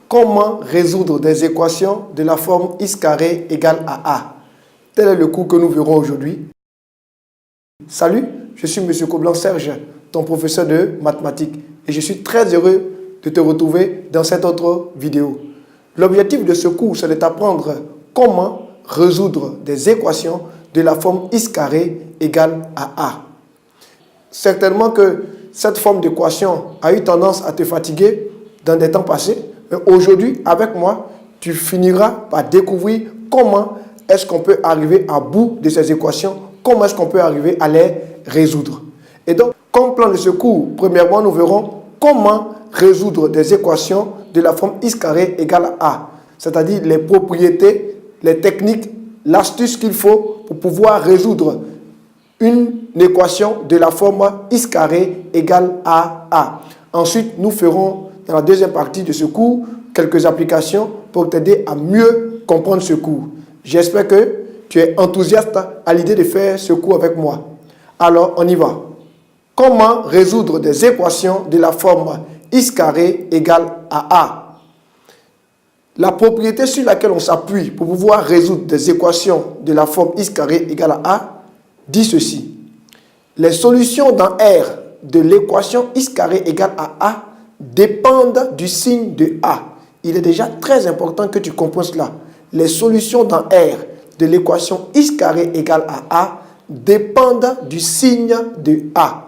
Comment résoudre des équations de la forme x carré égale à a? Tel est le cours que nous verrons aujourd'hui. Salut, je suis M. Coblan Serge, ton professeur de mathématiques, et je suis très heureux de te retrouver dans cette autre vidéo. L'objectif de ce cours, c'est de t'apprendre comment résoudre des équations de la forme x carré égale à a. Certainement que cette forme d'équation a eu tendance à te fatiguer dans des temps passés, mais aujourd'hui, avec moi, tu finiras par découvrir comment est-ce qu'on peut arriver à bout de ces équations, comment est-ce qu'on peut arriver à les résoudre. Et donc, comme plan de ce cours, premièrement, nous verrons comment résoudre des équations de la forme x carré égale à a, c'est-à-dire les propriétés, les techniques, l'astuce qu'il faut pour pouvoir résoudre une équation de la forme x carré égale à a. Ensuite, nous ferons dans la deuxième partie de ce cours quelques applications pour t'aider à mieux comprendre ce cours. J'espère que tu es enthousiaste à l'idée de faire ce cours avec moi. Alors, on y va. Comment résoudre des équations de la forme x carré égale à a? La propriété sur laquelle on s'appuie pour pouvoir résoudre des équations de la forme x carré égale à a dit ceci. Les solutions dans R de l'équation x carré égale à a dépendent du signe de a. Il est déjà très important que tu comprennes cela. Les solutions dans R de l'équation x carré égale à a dépendent du signe de a.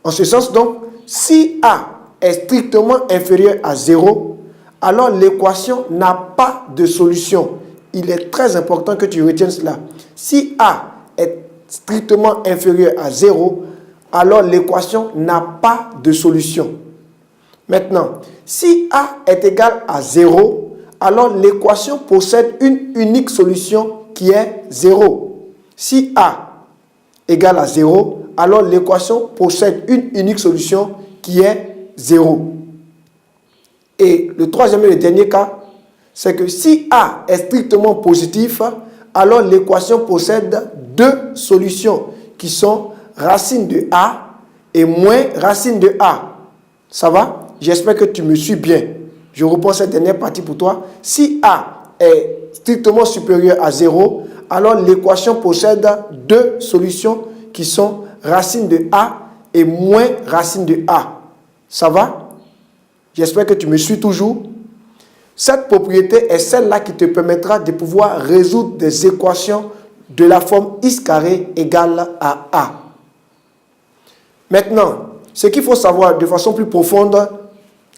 En ce sens donc, si a est strictement inférieur à 0, alors l'équation n'a pas de solution. Il est très important que tu retiennes cela. Si a est strictement inférieur à 0, alors l'équation n'a pas de solution. Maintenant, si a est égal à 0, alors l'équation possède une unique solution qui est 0. Si a égale à 0, alors l'équation possède une unique solution qui est 0. Et le troisième et le dernier cas, c'est que si a est strictement positif, alors l'équation possède deux solutions qui sont racine de a et moins racine de a. Ça va? J'espère que tu me suis bien. Je reprends cette dernière partie pour toi. Si a est strictement supérieur à 0, alors l'équation possède deux solutions qui sont racine de a et moins racine de a. Ça va? J'espère que tu me suis toujours. Cette propriété est celle-là qui te permettra de pouvoir résoudre des équations de la forme x carré égale à a. Maintenant, ce qu'il faut savoir de façon plus profonde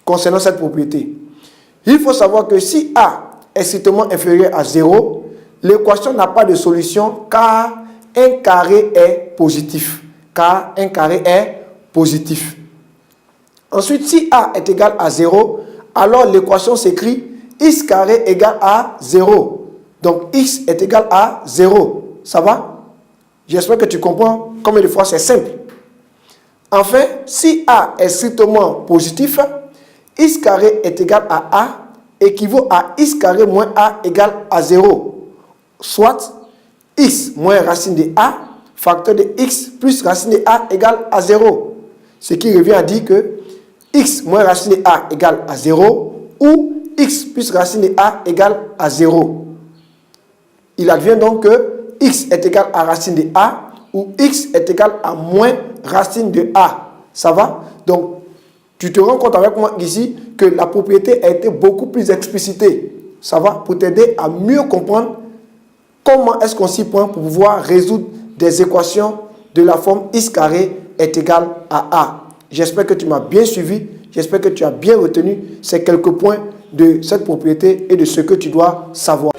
concernant cette propriété, il faut savoir que si a est strictement inférieur à 0, l'équation n'a pas de solution car un carré est positif. Car un carré est positif. Ensuite, si a est égal à 0, alors l'équation s'écrit x carré égale à 0. Donc, x est égal à 0. Ça va? J'espère que tu comprends combien de fois c'est simple. Enfin, si a est strictement positif, x carré est égal à a équivaut à x carré moins a égale à 0. Soit x moins racine de a, facteur de x plus racine de a égale à 0. Ce qui revient à dire que x moins racine de a égale à 0 ou x plus racine de a égale à 0. Il advient donc que x est égal à racine de a ou x est égal à moins racine de a. Ça va? Donc, tu te rends compte avec moi ici que la propriété a été beaucoup plus explicitée. Ça va? Pour t'aider à mieux comprendre comment est-ce qu'on s'y prend pour pouvoir résoudre des équations de la forme x carré est égal à a. J'espère que tu m'as bien suivi. J'espère que tu as bien retenu ces quelques points de cette propriété et de ce que tu dois savoir.